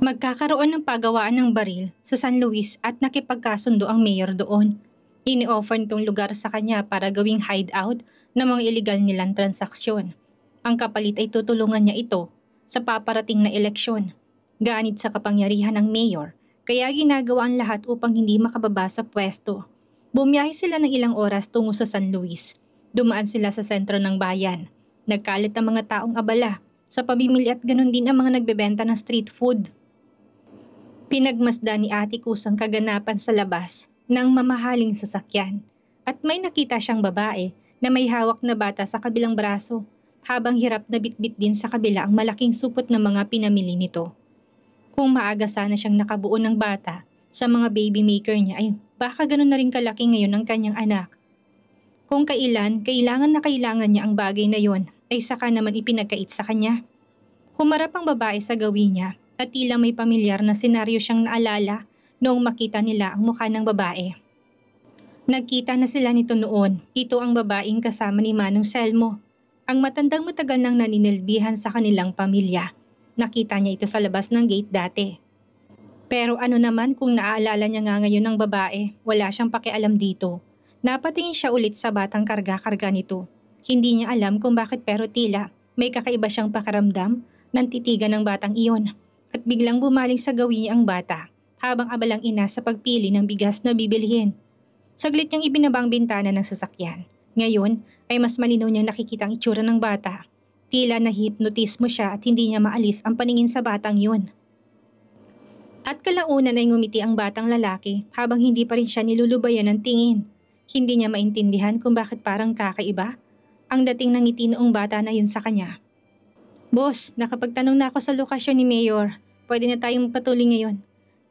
Magkakaroon ng pagawaan ng baril sa San Luis at nakipagkasundo ang mayor doon. Ini-offer nitong lugar sa kanya para gawing hideout ng mga iligal nilang transaksyon. Ang kapalit ay tutulungan niya ito sa paparating na eleksyon. Ganit sa kapangyarihan ng mayor, kaya ginagawa ang lahat upang hindi makababa sa pwesto. Bumiyahe sila ng ilang oras tungo sa San Luis. Dumaan sila sa sentro ng bayan. Nagkalat ang mga taong abala sa pamimili at ganun din ang mga nagbebenta ng street food. Pinagmasdan ni Ate Kus ang kaganapan sa labas ng mamahaling sasakyan at may nakita siyang babae na may hawak na bata sa kabilang braso habang hirap na bitbit din sa kabila ang malaking supot ng mga pinamili nito. Kung maaga sana siyang nakabuo ng bata sa mga baby maker niya ay baka ganun na rin kalaki ngayon ang kanyang anak. Kung kailan kailangan niya ang bagay na yon ay saka naman ipinagkait sa kanya. Humarap ang babae sa gawin niya at tila may pamilyar na senaryo siyang naalala noong makita nila ang mukha ng babae. Nagkita na sila nito noon. Ito ang babaeng kasama ni Manong Selmo, ang matandang matagal nang naninilbihan sa kanilang pamilya. Nakita niya ito sa labas ng gate dati. Pero ano naman kung naaalala niya nga ngayon ng babae, wala siyang pakialam dito. Napatingin siya ulit sa batang karga-karga nito. Hindi niya alam kung bakit pero tila may kakaiba siyang pakaramdam ng titigan ng batang iyon. At biglang bumaling sa gawin niya ang bata habang abalang ina sa pagpili ng bigas na bibilihin. Saglit niyang ibinaba ang bintana ng sasakyan. Ngayon ay mas malinaw niyang nakikita ang itsura ng bata. Tila nahihipnotismo siya at hindi niya maalis ang paningin sa batang yun. At kalaunan ay ngumiti ang batang lalaki habang hindi pa rin siya nilulubayan ng tingin. Hindi niya maintindihan kung bakit parang kakaiba ang dating ng ngiti noong bata na yun sa kanya. Boss, nakapagtanong na ako sa lokasyon ni Mayor. Pwede na tayong patuloy ngayon.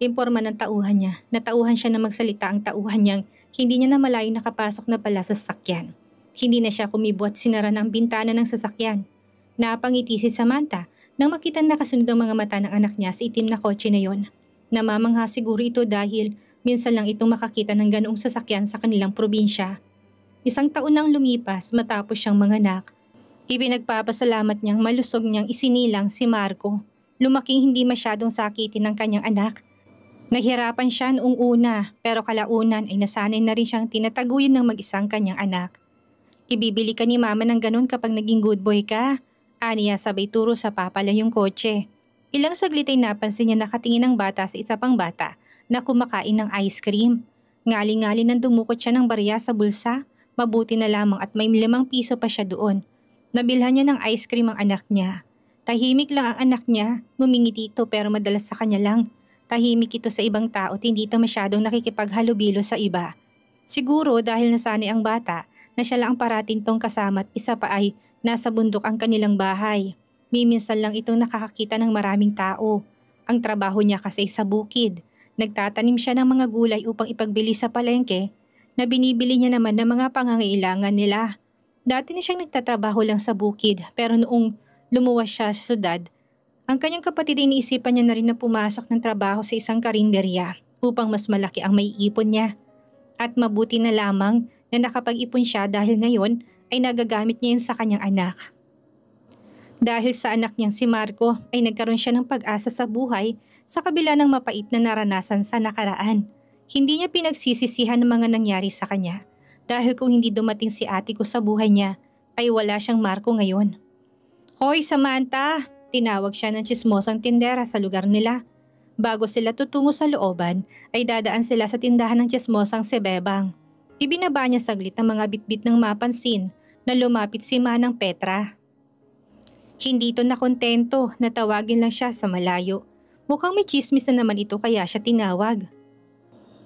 Imporma ng tauhan niya. Natauhan siya na magsalita ang tauhan niyang hindi niya na malayo nakapasok na pala sa sasakyan. Hindi na siya kumibo at sinara na ang bintana ng sasakyan. Napangiti si Samantha nang makita nakasunod ang mga mata ng anak niya sa itim na kotse na yon. Namamangha siguro ito dahil minsan lang itong makakita ng ganoong sasakyan sa kanilang probinsya. 1 taon nang lumipas matapos siyang manganak. Ipinagpapasalamat niyang malusog niyang isinilang si Marco. Lumaking hindi masyadong sakitin ng kanyang anak. Nahirapan siya noong una pero kalaunan ay nasanay na rin siyang tinataguyan ng mag-isang kanyang anak. Ibibili ka ni mama ng ganun kapag naging good boy ka. Aniya sabay turo sa papala yung kotse. Ilang saglit ay napansin niya nakatingin ang bata sa isa pang bata na kumakain ng ice cream. Ngali-ngali nang dumukot siya ng barya sa bulsa. Mabuti na lamang at may 5 piso pa siya doon. Nabilhan niya ng ice cream ang anak niya. Tahimik lang ang anak niya, ngumingiti ito pero madalas sa kanya lang. Tahimik ito sa ibang tao at hindi ito masyadong nakikipaghalubilo sa iba. Siguro dahil nasanay ang bata na siya lang ang parating tong kasama at isa pa ay nasa bundok ang kanilang bahay. Miminsan lang itong nakakakita ng maraming tao. Ang trabaho niya kasi sa bukid. Nagtatanim siya ng mga gulay upang ipagbili sa palengke na binibili niya naman ng mga pangangailangan nila. Dati na siyang nagtatrabaho lang sa bukid pero noong lumuwas siya sa syudad, ang kanyang kapatid ay iniisipan niya na rin na pumasok ng trabaho sa isang karinderya upang mas malaki ang maiipon niya. At mabuti na lamang na nakapag-ipon siya dahil ngayon ay nagagamit niya yun sa kanyang anak. Dahil sa anak niyang si Marco ay nagkaroon siya ng pag-asa sa buhay sa kabila ng mapait na naranasan sa nakaraan. Hindi niya pinagsisisihan ng mga nangyari sa kanya. Dahil kung hindi dumating si ate ko sa buhay niya, ay wala siyang Marco ngayon. Hoy Samantha! Tinawag siya ng tsismosang tindera sa lugar nila. Bago sila tutungo sa looban, ay dadaan sila sa tindahan ng tsismosang si Bebang. Ibinaba niya saglit ang mga bitbit ng mapansin na lumapit si Manang Petra. Hindi ito nakontento na tawagin lang siya sa malayo. Mukhang may chismis na naman ito kaya siya tinawag.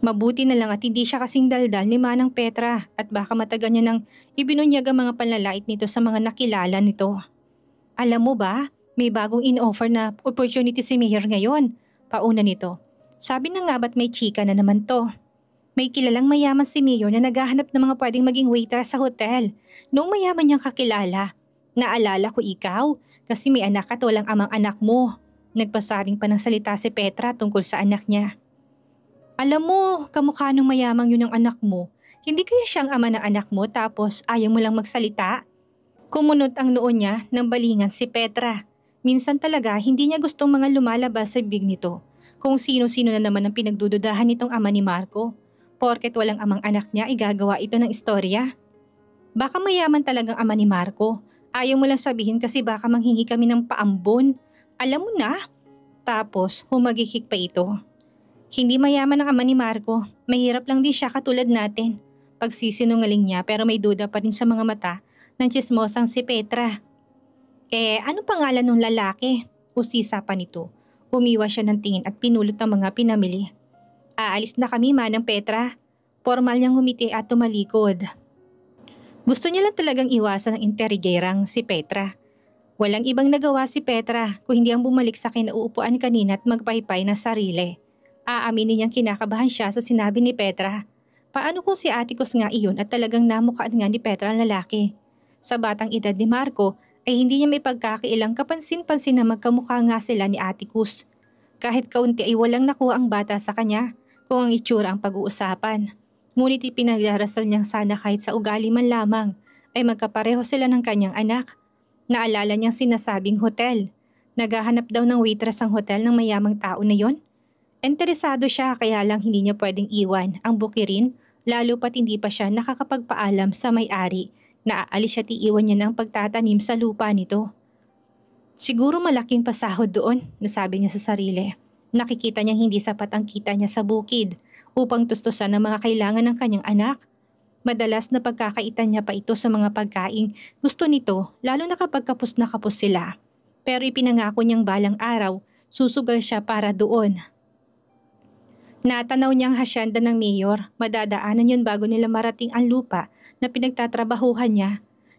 Mabuti na lang at hindi siya kasing daldal ni Manang Petra at baka matagal niya nang ibinunyag ang mga panlalait nito sa mga nakilala nito. Alam mo ba, may bagong in-offer na opportunity si Mayor ngayon. Pauna nito. Sabi na nga ba't may chika na naman to? May kilalang mayaman si Mayor na naghahanap ng mga pwedeng maging waiter sa hotel. Noong mayaman niyang kakilala. Naalala ko ikaw kasi may anak at walang amang anak mo. Nagpasaring pa ng salita si Petra tungkol sa anak niya. Alam mo, kamukha nung mayamang yun ang anak mo. Hindi kaya siyang ama ng anak mo tapos ayaw mo lang magsalita? Kumunot ang noo niya ng balingan si Petra. Minsan talaga hindi niya gustong mga lumalabas sa bibig nito. Kung sino-sino na naman ang pinagdududahan nitong ama ni Marco. Porket walang amang anak niya, igagawa ito ng istorya. Baka mayaman talagang ama ni Marco. Ayaw mo lang sabihin kasi baka manghingi kami ng paambon. Alam mo na. Tapos humagikik pa ito. Hindi mayaman ang ama ni Marco. Mahirap lang din siya katulad natin. Pagsisinungaling niya pero may duda pa rin sa mga mata ng tsismosang si Petra. Ano pangalan ng lalaki? Usisa pa nito. Umiwas siya ng tingin at pinulot ang mga pinamili. Aalis na kami, Manang Petra. Formal niyang ngumiti at tumalikod. Gusto niya lang talagang iwasan ang interrogerang si Petra. Walang ibang nagawa si Petra kung hindi ang bumalik sa kinauupuan kanina at magpaypay ng sarili. Aaminin niyang kinakabahan siya sa sinabi ni Petra. Paano kung si Atticus nga iyon at talagang namukhaan nga ni Petra ang lalaki? Sa batang edad ni Marco ay hindi niya may pagkakailang kapansin-pansin na magkamukha nga sila ni Atticus. Kahit kaunti ay walang nakuha ang bata sa kanya kung ang itsura ang pag-uusapan. Ngunit ipinagdarasal niyang sana kahit sa ugali man lamang ay magkapareho sila ng kanyang anak. Naalala niyang sinasabing hotel. Naghahanap daw ng waitress ang hotel ng mayamang tao na yon. Interesado siya kaya lang hindi niya pwedeng iwan ang bukirin lalo pat hindi pa siya nakakapagpaalam sa may-ari na aalis at iiwan niya ng pagtatanim sa lupa nito. Siguro malaking pasahod doon, nasabi niya sa sarili. Nakikita niyang hindi sapat ang kita niya sa bukid upang tustusan ang mga kailangan ng kanyang anak. Madalas na pagkakaitan niya pa ito sa mga pagkaing gusto nito lalo na kapag kapos na kapos sila. Pero ipinangako niyang balang araw, susugal siya para doon. Natanaw niyang hasyenda ng mayor, madadaanan yun bago nila marating ang lupa na pinagtatrabahuhan niya.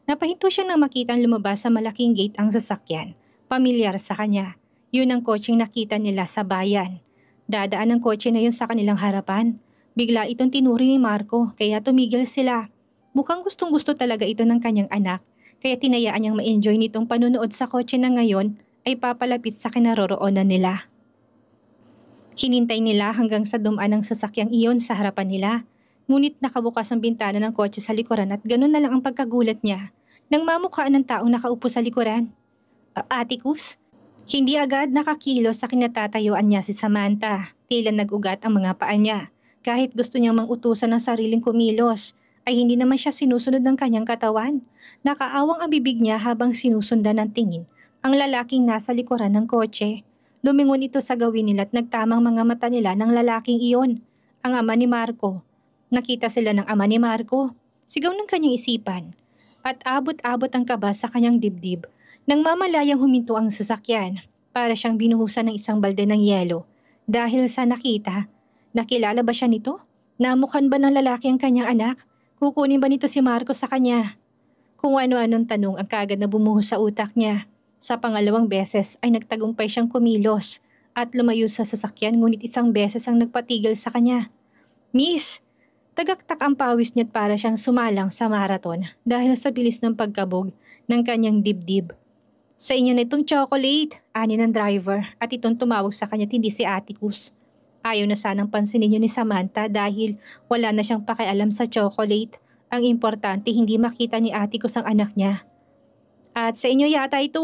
Napahinto siya nang makitang lumabas sa malaking gate ang sasakyan. Pamilyar sa kanya. Yun ang kotseng nakita nila sa bayan. Dadaan ang kotse na yun sa kanilang harapan. Bigla itong tinuri ni Marco kaya tumigil sila. Mukhang gustong gusto talaga ito ng kanyang anak kaya tinayaan niyang ma-enjoy nitong panunood sa kotse na ngayon ay papalapit sa kinaroroonan nila. Hinintay nila hanggang sa dumaan ang sasakyang iyon sa harapan nila. Ngunit nakabukas ang bintana ng kotse sa likuran at ganun na lang ang pagkagulat niya nang mamukhaan ng taong nakaupo sa likuran. Atticus? Hindi agad nakakilos sa kinatatayuan niya si Samantha. Tila nag-ugat ang mga paa niya. Kahit gusto niyang mangutusan ng sariling kumilos, ay hindi naman siya sinusunod ng kanyang katawan. Nakaawang ang bibig niya habang sinusundan ng tingin ang lalaking nasa likuran ng kotse. Lumingon ito sa gawin nila at nagtamang mga mata nila ng lalaking iyon, ang ama ni Marco. Nakita sila ng ama ni Marco. Sigaw ng kanyang isipan. At abot-abot ang kaba sa kanyang dibdib. Nang mamalayang huminto ang sasakyan, para siyang binuhusan ng isang balde ng yelo. Dahil sa nakita, nakilala ba siya nito? Namukhan ba ng lalaki ang kanyang anak? Kukunin ba nito si Marco sa kanya? Kung ano-anong tanong ang kagad na bumuhos sa utak niya. Sa pangalawang beses ay nagtagumpay siyang kumilos at lumayo sa sasakyan ngunit isang beses ang nagpatigil sa kanya. Miss! Tagaktak ang pawis niya't para siyang sumalang sa marathon dahil sa bilis ng pagkabog ng kanyang dibdib. Sa inyo na itong chocolate, ani ng driver at itong tumawag sa kanya hindi si Atticus. Ayaw na sanang pansinin niyo ni Samantha dahil wala na siyang pakialam sa chocolate. Ang importante hindi makita ni Atticus ang anak niya. At sa inyo yata ito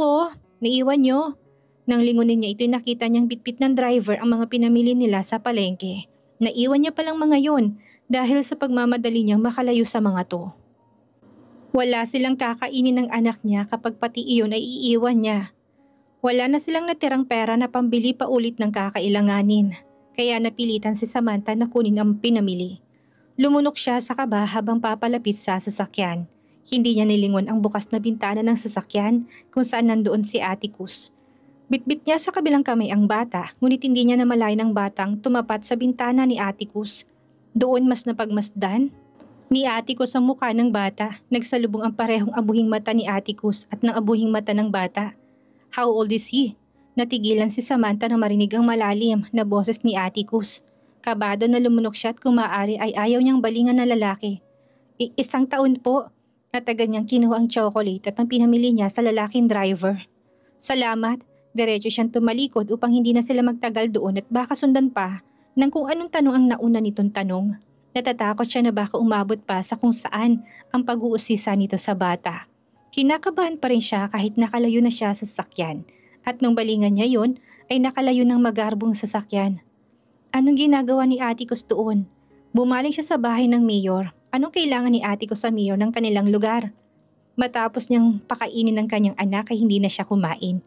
naiwan niyo. Nang lingunin niya ito'y nakita niyang bitbit ng driver ang mga pinamili nila sa palengke. Naiwan niya palang mga yon dahil sa pagmamadali niyang makalayo sa mga to. Wala silang kakainin ng anak niya kapag pati iyon ay iiwan niya. Wala na silang natirang pera na pambili pa ulit ng kakailanganin. Kaya napilitan si Samantha na kunin ang pinamili. Lumunok siya sa kaba habang papalapit sa sasakyan. Hindi niya nilingon ang bukas na bintana ng sasakyan kung saan nandoon si Atticus. Bitbit niya sa kabilang kamay ang bata ngunit hindi niya namalay ng batang tumapat sa bintana ni Atticus. Doon mas napagmasdan ni Atticus ang mukha ng bata. Nagsalubong ang parehong abuhing mata ni Atticus at ng abuhing mata ng bata. How old is he? Natigilan si Samantha na marinig ang malalim na boses ni Atticus. Kabado na lumunok siya at kung maaari ay ayaw niyang balingan na lalaki. 1 taon po. Natagan niyang kinuha ang chocolate at ang pinamili niya sa lalaking driver. Salamat. Diretso siyang tumalikod upang hindi na sila magtagal doon at baka sundan pa ng kung anong tanong ang nauna nitong tanong. Natatakot siya na baka umabot pa sa kung saan ang pag-uusisa nito sa bata. Kinakabahan pa rin siya kahit nakalayo na siya sa sasakyan At nung balingan niya yon ay nakalayo ng magarbong sasakyan. Anong ginagawa ni Atikos doon? Bumaling siya sa bahay ng mayor. Anong kailangan ni Atikos sa mayor ng kanilang lugar? Matapos niyang pakainin ng kanyang anak ay hindi na siya kumain.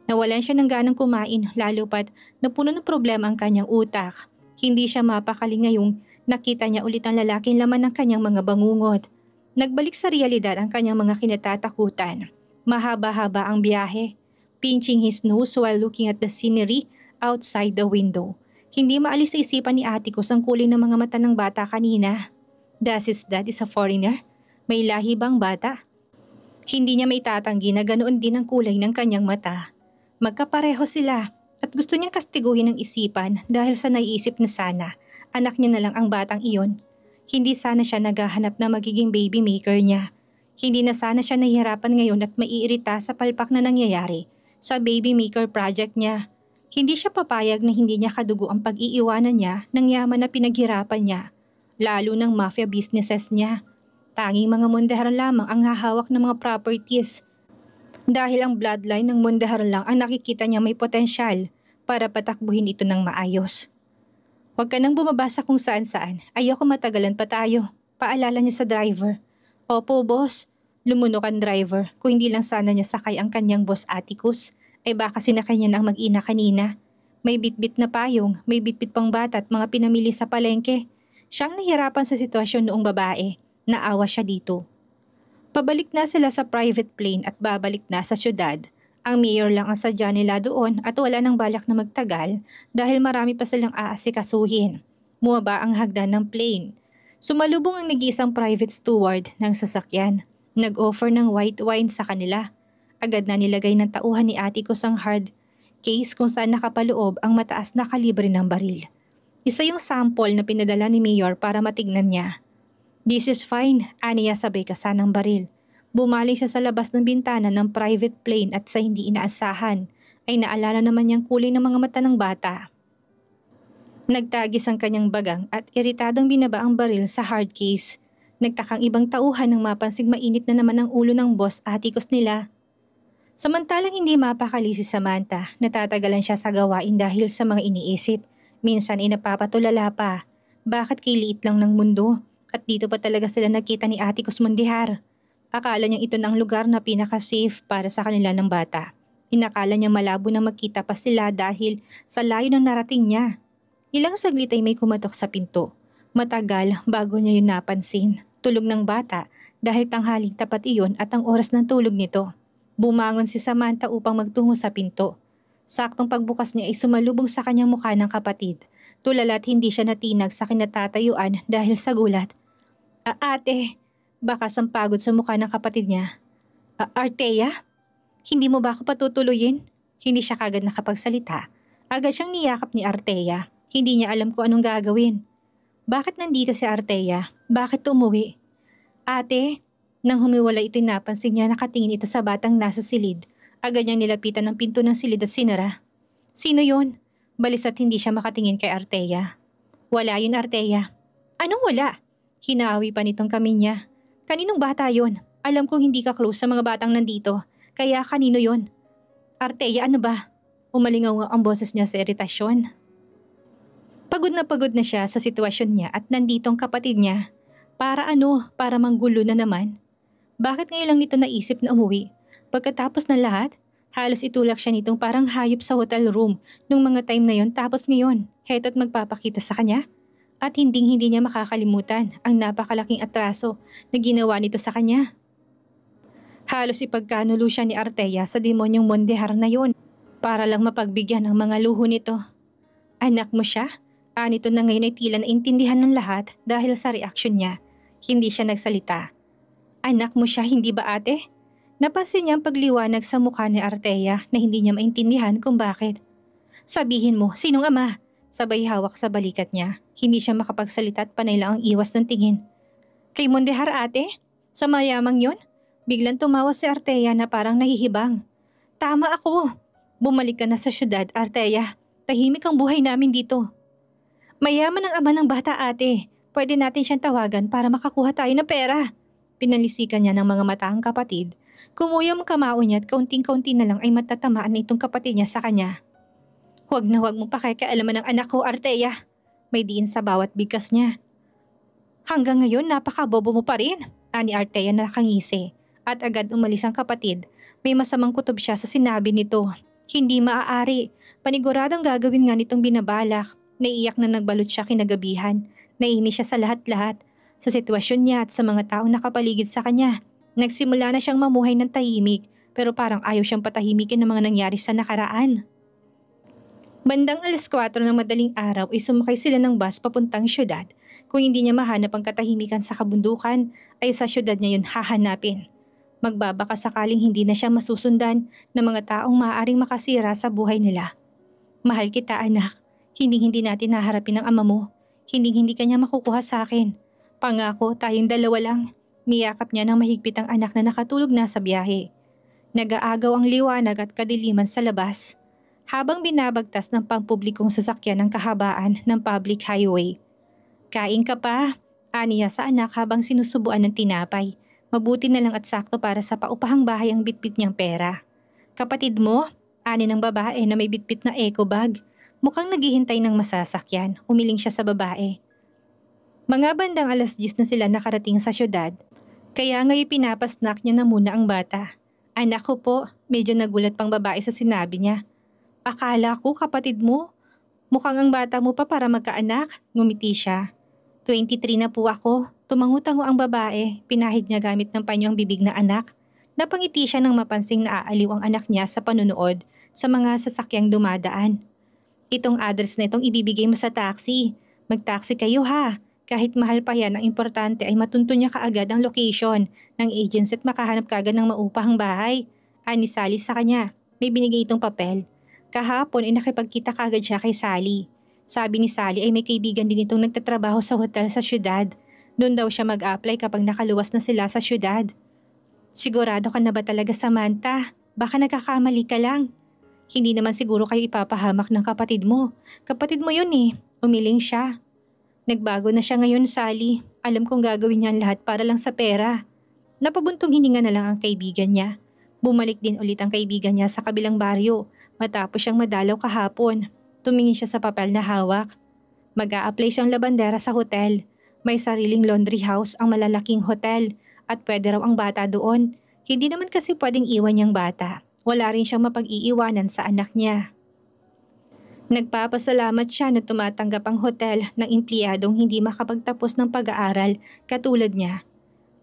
Nawalan siya ng ganang kumain lalo pat napuno ng problema ang kanyang utak. Hindi siya mapakali ngayong nakita niya ulit ang lalaking laman ng kanyang mga bangungot. Nagbalik sa realidad ang kanyang mga kinatatakutan. Mahaba-haba ang biyahe. Pinching his nose while looking at the scenery outside the window. Hindi maalis sa isipan ni Atikos ang kulay ng mga mata ng bata kanina. Does his dad is a foreigner? May lahi bang bata? Hindi niya may tatanggi na ganoon din ang kulay ng kanyang mata. Magkapareho sila at gusto niyang kastiguhin ng isipan dahil sa naiisip na sana anak niya na lang ang batang iyon. Hindi sana siya naghahanap na magiging baby maker niya. Hindi na sana siya nahihirapan ngayon at maiirita sa palpak na nangyayari sa baby maker project niya. Hindi siya papayag na hindi niya kadugo ang pag-iiwanan niya ng yaman na pinaghirapan niya, lalo ng mafia businesses niya. Tanging mga mondehar lamang ang hahawak ng mga properties. Dahil ang bloodline ng mondehar lang ang nakikita niya may potensyal para patakbuhin ito ng maayos. Huwag ka nang bumabasa kung saan-saan. Ayoko matagalan pa tayo. Paalala niya sa driver. Opo, boss. Lumunok ang driver. Kung hindi lang sana niya sakay ang kanyang boss Atticus, ay baka sinakay niya na ang mag-ina kanina. May bitbit na payong, may bitbit pang bata at mga pinamili sa palengke. Siyang nahirapan sa sitwasyon noong babae. Naawa siya dito. Pabalik na sila sa private plane at babalik na sa syudad. Ang mayor lang ang sadya nila doon at wala nang balak na magtagal dahil marami pa silang aasikasuhin. Bumaba ang hagdan ng plane. Sumalubong ang nag-iisang private steward ng sasakyan. Nag-offer ng white wine sa kanila. Agad na nilagay ng tauhan ni Atticus ang hard case kung saan nakapaloob ang mataas na kalibre ng baril. Isa yung sample na pinadala ni mayor para matignan niya. This is fine, aniya sabay kasa ng baril. Bumaling siya sa labas ng bintana ng private plane at sa hindi inaasahan ay naalala naman niyang kulay ng mga mata ng bata. Nagtagis ang kanyang bagang at iritadong binaba ang baril sa hard case. Nagtakang ibang tauhan nang mapansing mainit na naman ang ulo ng boss Atticus nila. Samantalang hindi mapakali si Samantha, natatagalan siya sa gawain dahil sa mga iniisip. Minsan ay napapatulala pa. Bakit kay liit lang ng mundo? At dito pa talaga sila nakita ni Atticus Mondihar. Akala niyang ito na ang lugar na pinaka-safe para sa kanila ng bata. Inakala niyang malabo na magkita pa sila dahil sa layo ng narating niya. Ilang saglit ay may kumatok sa pinto. Matagal bago niya yun napansin. Tulog ng bata dahil tanghaling tapat iyon at ang oras ng tulog nito. Bumangon si Samantha upang magtungo sa pinto. Saktong pagbukas niya ay sumalubong sa kanyang mukha ng kapatid. Tulala't hindi siya natinag sa kinatatayuan dahil sa gulat. Ate, baka sampagod sa mukha ng kapatid niya. Artea? Hindi mo ba ako patutuloyin? Hindi siya kagad nakapagsalita. Agad siyang niyakap ni Artea. Hindi niya alam kung anong gagawin. Bakit nandito si Artea? Bakit umuwi? Ate, nang humiwalay ito'y napansin niya nakatingin ito sa batang nasa silid. Agad niyang nilapitan ng pinto ng silid at sinara. Sino yon? Balisa't hindi siya makatingin kay Artea. Wala yun, Artea. Anong wala? Hinawi pa nitong kami niya. Kaninong bata yon? Alam kong hindi ka close sa mga batang nandito. Kaya kanino yon? Artea, ano ba? Umalingaw ang boses niya sa iritasyon. Pagod na siya sa sitwasyon niya at nandito ang kapatid niya. Para ano? Para manggulo na naman? Bakit ngayon lang nito naisip na umuwi? Pagkatapos ng lahat, halos itulak siya nitong parang hayop sa hotel room nung mga time na yon tapos ngayon, heto't magpapakita sa kanya. At hindi niya makakalimutan ang napakalaking atraso na ginawa nito sa kanya. Halos ipagkanulo siya ni Artea sa demonyong Mondihar na yon para lang mapagbigyan ng mga luho nito. Anak mo siya? Anito na ngayon ay tila naintindihan ng lahat dahil sa reaksyon niya. Hindi siya nagsalita. Anak mo siya, hindi ba ate? Napansin niya ang pagliwanag sa mukha ni Artea na hindi niya maintindihan kung bakit. Sabihin mo, sinong ama? Sabay hawak sa balikat niya. Hindi siya makapagsalita at panay lang ang iwas ng tingin. Kay Mondihar ate? Sa mayamang yon? Biglang tumawa si Artea na parang nahihibang. Tama ako. Bumalik ka na sa syudad, Artea. Tahimik ang buhay namin dito. Mayaman ang ama ng bata ate. Pwede natin siyang tawagan para makakuha tayo ng pera. Pinalisikan niya ng mga mata ang kapatid Kumuyom kamao niya at kaunting-kaunti na lang ay matatamaan na itong kapatid niya sa kanya. Huwag na huwag mong pakikialaman ng anak ko, Artea. May diin sa bawat bigkas niya. Hanggang ngayon napakabobo mo pa rin, ani Artea na nakangisi. At agad umalis ang kapatid. May masamang kutob siya sa sinabi nito. Hindi maaari. Paniguradong gagawin nga nitong binabalak. Naiiyak na nagbalot siya kinagabihan. Naiinis siya sa lahat-lahat. Sa sitwasyon niya at sa mga taong nakapaligid sa kanya. Nagsimula na siyang mamuhay ng tahimik pero parang ayaw siyang patahimikin ng mga nangyari sa nakaraan. Bandang 4:00 ng madaling araw ay sumakay sila ng bus papuntang syudad. Kung hindi niya mahanap ang katahimikan sa kabundukan ay sa syudad niya yun hahanapin. Magbabaka sakaling hindi na siya masusundan ng mga taong maaaring makasira sa buhay nila. Mahal kita anak, hindi natin naharapin ang ama mo. Hindi kanya makukuha sa akin. Pangako tayong dalawa lang. Niyakap niya ng mahigpit ang anak na nakatulog na sa biyahe. Nag-aagaw ang liwanag at kadiliman sa labas. Habang binabagtas ng pampublikong sasakyan ng kahabaan ng public highway. Kain ka pa, aniya sa anak habang sinusubuan ng tinapay. Mabuti na lang at sakto para sa paupahang bahay ang bitbit niyang pera. Kapatid mo, ani ng babae na may bitbit na eco bag. Mukhang naghihintay ng masasakyan, umiling siya sa babae. Mga bandang 10:00 na sila nakarating sa syudad. Kaya ngayon pinapasnack niya na muna ang bata. Anak ko po, medyo nagulat pang babae sa sinabi niya. Akala ko kapatid mo. Mukhang ang bata mo pa para magkaanak, ngumiti siya. 23 na po ako, tumangutango ang babae, pinahid niya gamit ng panyong bibig na anak. Napangiti siya nang mapansing naaaliw ang anak niya sa panunood sa mga sasakyang dumadaan. Itong address na itong ibibigay mo sa taxi. Mag-taxi kayo ha. Kahit mahal pa yan, ang importante ay matuntun niya kaagad ang location ng agency at makahanap kaagad ng maupahang bahay. Ani Sally sa kanya, may binigay itong papel. Kahapon ay nakipagkita kaagad siya kay Sally. Sabi ni Sally ay may kaibigan din itong nagtatrabaho sa hotel sa syudad. Doon daw siya mag-apply kapag nakaluwas na sila sa syudad. Sigurado ka na ba talaga, Samantha? Baka nagkakamali ka lang. Hindi naman siguro kayo ipapahamak ng kapatid mo. Kapatid mo yun eh, umiling siya. Nagbago na siya ngayon, Sally. Alam kong gagawin niya ang lahat para lang sa pera. Napabuntong hininga na lang ang kaibigan niya. Bumalik din ulit ang kaibigan niya sa kabilang baryo matapos siyang madalaw kahapon. Tumingin siya sa papel na hawak. Mag-a-apply siyang labandera sa hotel. May sariling laundry house ang malalaking hotel at pwede raw ang bata doon. Hindi naman kasi pwedeng iwan niyang bata. Wala rin siyang mapag-iiwanan sa anak niya. Nagpapasalamat siya na tumatanggap ang hotel ng empleyadong hindi makapagtapos ng pag-aaral katulad niya.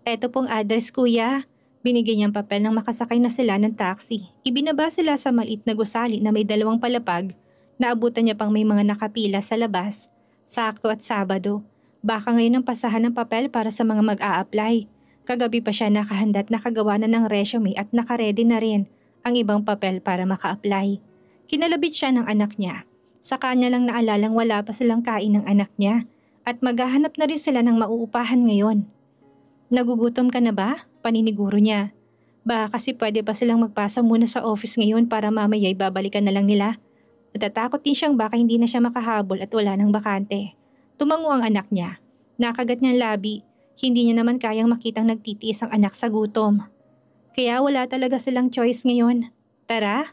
Eto pong address kuya. Binigyan niyang papel nang makasakay na sila ng taxi. Ibinaba sila sa maliit na gusali na may 2 palapag. Naabutan niya pang may mga nakapila sa labas. Sakto at Sabado. Baka ngayon ang pasahan ng papel para sa mga mag-a-apply. Kagabi pa siya nakahanda at nakagawa na ng resume at nakaredy na rin ang ibang papel para maka-apply. Kinalabit siya ng anak niya. Sa kanya lang naalalang wala pa silang kain ng anak niya at maghahanap na rin sila ng mauupahan ngayon. Nagugutom ka na ba? Paniniguro niya. Baka kasi pwede pa silang magpasa muna sa office ngayon para mamaya'y babalikan na lang nila. Natatakot din siyang baka hindi na siya makahabol at wala ng bakante. Tumango ang anak niya. Nakagat niyang labi. Hindi niya naman kayang makitang nagtitiis ang anak sa gutom. Kaya wala talaga silang choice ngayon. Tara!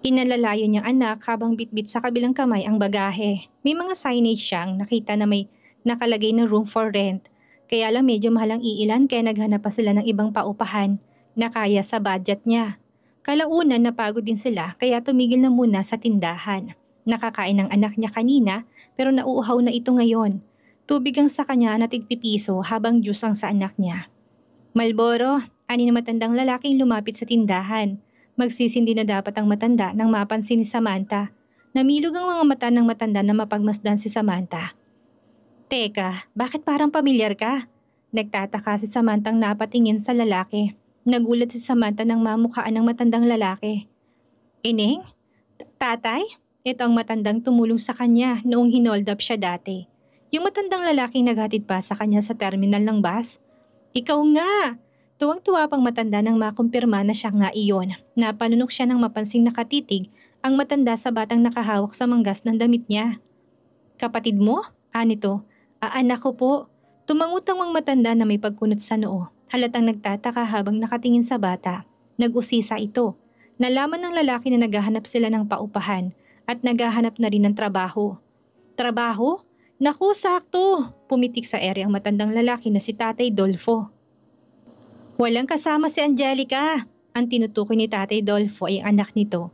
Inalalayan niyang anak habang bitbit sa kabilang kamay ang bagahe. May mga signage siyang nakita na may nakalagay na room for rent. Kaya lang medyo mahal ang iilan kaya naghanap pa sila ng ibang paupahan na kaya sa budget niya. Kalaunan napagod din sila kaya tumigil na muna sa tindahan. Nakakain ang anak niya kanina pero nauuhaw na ito ngayon. Tubig ang sa kanya na tig-pipiso habang juice ang sa anak niya. Malboro, ani na matandang lalaking lumapit sa tindahan. Magsisindi na dapat ang matanda nang mapansin ni Samantha. Namilog ang mga mata ng matanda na mapagmasdan si Samantha. Teka, bakit parang pamilyar ka? Nagtataka si Samanthang napatingin sa lalaki. Nagulat si Samantha nang mamukhaan ng matandang lalaki. Ineng? Tatay? Ito ang matandang tumulong sa kanya noong hinold up siya dati. Yung matandang lalaking naghatid pa sa kanya sa terminal ng bus. Ikaw nga! Tuwang-tuwa pang matanda nang makumpirma na siya nga iyon. Napanunok siya nang mapansing nakatitig ang matanda sa batang nakahawak sa manggas ng damit niya. Kapatid mo? Anito? Anak ko po. Tumangutang ang matanda na may pagkunot sa noo. Halatang nagtataka habang nakatingin sa bata. Nag-usisa ito. Nalaman ng lalaki na naghahanap sila ng paupahan at naghahanap na rin ng trabaho. Trabaho? Naku, sakto! Pumitik sa ere ang matandang lalaki na si Tatay Dolfo. Walang kasama si Angelica. Ang tinutukoy ni Tatay Dolfo ay ang anak nito.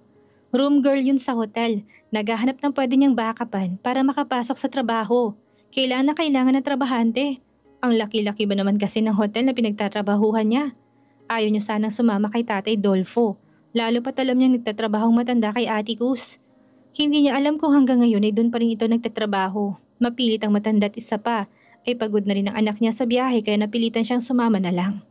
Room girl yun sa hotel. Naghahanap ng pwede niyang bakapan para makapasok sa trabaho. Kailangan ng trabahante. Ang laki-laki ba naman kasi ng hotel na pinagtatrabahuhan niya? Ayaw niya sanang sumama kay Tatay Dolfo. Lalo pat alam niyang nagtatrabahong matanda kay Atticus. Hindi niya alam kung hanggang ngayon ay doon pa rin ito nagtatrabaho. Mapilit ang matanda at isa pa ay pagod na rin ang anak niya sa biyahe kaya napilitan siyang sumama na lang.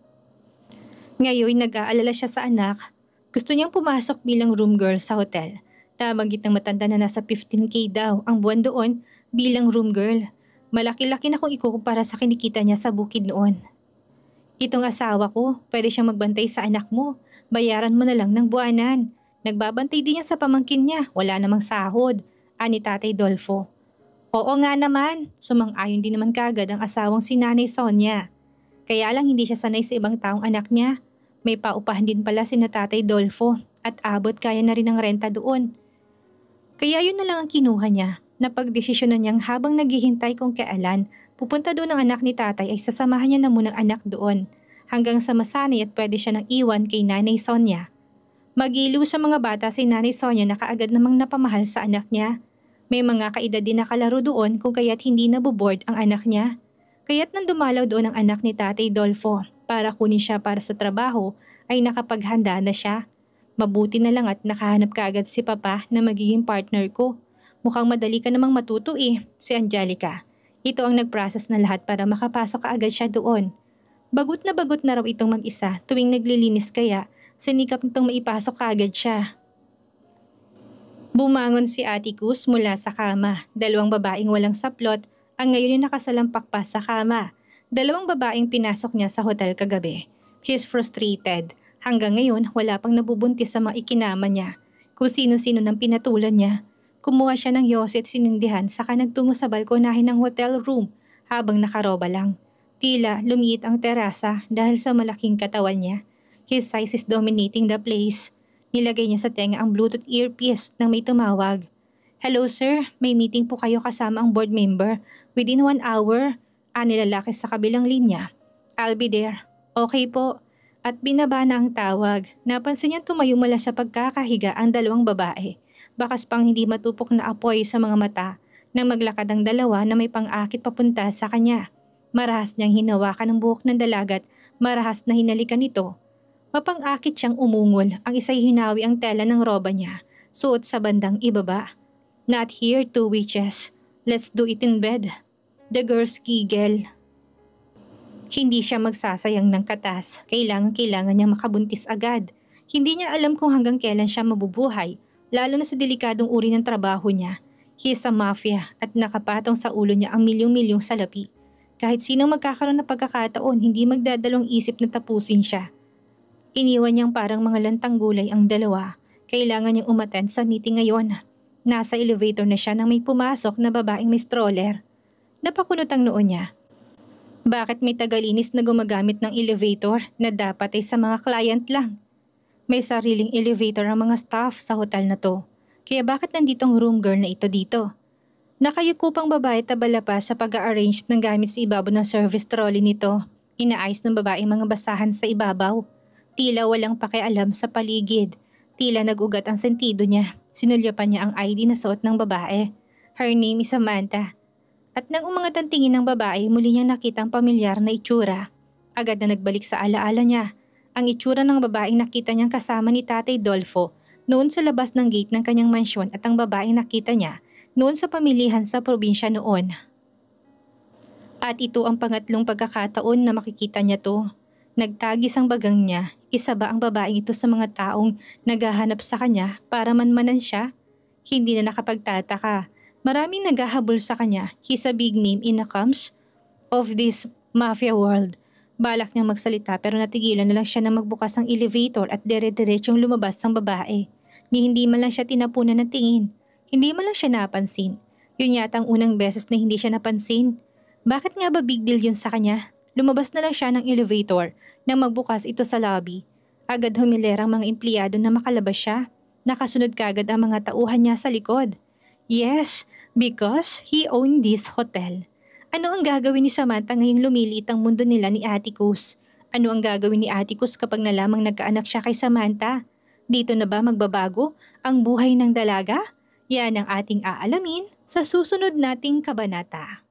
Ngayon nag-aalala siya sa anak. Gusto niyang pumasok bilang room girl sa hotel. Tabanggit ng matanda na nasa 15K daw ang buwan doon bilang room girl. Malaki-laki na kung ikukumpara sa kinikita niya sa bukid noon. Itong asawa ko, pwede siyang magbantay sa anak mo. Bayaran mo na lang ng buwanan. Nagbabantay din niya sa pamangkin niya, wala namang sahod, ani Tatay Dolfo. Oo nga naman, sumang-ayon din naman kagad ang asawang si Nanay Sonia. Kaya lang hindi siya sanay sa ibang taong anak niya. May paupahan din pala si Tatay Dolfo at abot kaya na rin ang renta doon. Kaya yun na lang ang kinuha niya. Napagdesisyonan niyang habang naghihintay kung kailan pupunta doon ang anak ni tatay ay sasamahan niya na munang anak doon hanggang sa masanay at pwede siya nang iwan kay Nanay Sonia. Magiliw sa mga bata si Nanay Sonia na kaagad namang napamahal sa anak niya. May mga kaedad din na kalaro doon kung kaya't hindi naboboard ang anak niya. Kaya't nang dumalaw doon ang anak ni Tatay Dolfo para kunin siya para sa trabaho ay nakapaghanda na siya. Mabuti na lang at nakahanap kaagad si Papa na magiging partner ko. Mukhang madali ka namang matuto si Angelica. Ito ang nag-process na lahat para makapasok kaagad siya doon. Bagot na raw itong mag-isa tuwing naglilinis kaya sinikap nitong maipasok kaagad siya. Bumangon si Atticus mula sa kama. Dalawang babaeng walang saplot ang ngayon ay nakasalampak pa sa kama. Dalawang babaeng pinasok niya sa hotel kagabi. He's frustrated. Hanggang ngayon wala pang nabubuntis sa mga ikinama niya. Kung sino-sino nang pinatulan niya. Kumuha siya ng yosi at sinindihan saka nagtungo sa balkonahin ng hotel room habang nakaroba lang. Tila lumiit ang terasa dahil sa malaking katawan niya. His size is dominating the place. Nilagay niya sa tenga ang Bluetooth earpiece nang may tumawag. Hello sir, may meeting po kayo kasama ang board member. Within 1 hour. Nilalaki sa kabilang linya. I'll be there. Okay po. At binaba na ang tawag. Napansin niyang tumayo mula sa pagkakahiga ang dalawang babae. Bakas pang hindi matupok na apoy sa mga mata nang maglakad ang dalawa na may pang-akit papunta sa kanya. Marahas niyang hinawakan ang buhok ng dalagat, marahas na hinalikan ito. Mapang-akit siyang umungol, ang isa'y hinawi ang tela ng roba niya, suot sa bandang ibaba. Not here, two witches. Let's do it in bed. The girls giggle. Hindi siya magsasayang ng katas, kailangan niyang makabuntis agad. Hindi niya alam kung hanggang kailan siya mabubuhay, lalo na sa delikadong uri ng trabaho niya. He is a mafia at nakapatong sa ulo niya ang milyong-milyong salapi. Kahit sinong magkakaroon ng pagkakataon, hindi magdadalawang isip na tapusin siya. Iniwan niyang parang mga lantang gulay ang dalawa. Kailangan niyang umattend sa meeting ngayon. Nasa elevator na siya nang may pumasok na babaeng may stroller. Napakunot ang noo niya. Bakit may tagalinis na gumagamit ng elevator na dapat ay sa mga client lang? May sariling elevator ang mga staff sa hotel na to. Kaya bakit nandito ang room girl na ito dito? Nakayuko pang babae tabala pa sa pag-a-arrange ng gamit sa ibabaw ng service trolley nito. Inaayos ng babae mga basahan sa ibabaw. Tila walang pakialam sa paligid. Tila nag-ugat ang sentido niya. Sinulyapan niya ang ID na suot ng babae. Her name is Samantha. At nang umangat ang tingin ng babae, muli niyang nakita ang pamilyar na itsura. Agad na nagbalik sa alaala niya. Ang itsura ng babaeng nakita niyang kasama ni Tatay Dolfo noon sa labas ng gate ng kanyang mansyon at ang babaeng nakita niya noon sa pamilihan sa probinsya noon. At ito ang pangatlong pagkakataon na makikita niya to. Nagtagis ang bagang niya. Isa ba ang babaeng ito sa mga taong naghahanap sa kanya para manmanan siya? Hindi na nakapagtataka. Maraming naghahabol sa kanya. He's a big name in the camps of this mafia world. Balak niyang magsalita pero natigilan na lang siya na magbukas ng elevator at dire-diretsyong lumabas ang babae. Ni hindi man lang siya tinapunan ng tingin. Hindi man lang siya napansin. Yun yata ang unang beses na hindi siya napansin. Bakit nga ba big deal yun sa kanya? Lumabas na lang siya ng elevator Nang magbukas ito sa lobby, agad humiler ang mga empleyado na makalabas siya. Nakasunod kagad ang mga tauhan niya sa likod. Yes, because he owned this hotel. Ano ang gagawin ni Samantha ngayong lumiliit ang mundo nila ni Atticus? Ano ang gagawin ni Atticus kapag nalamang nagkaanak siya kay Samantha? Dito na ba magbabago ang buhay ng dalaga? Yan ang ating aalamin sa susunod nating kabanata.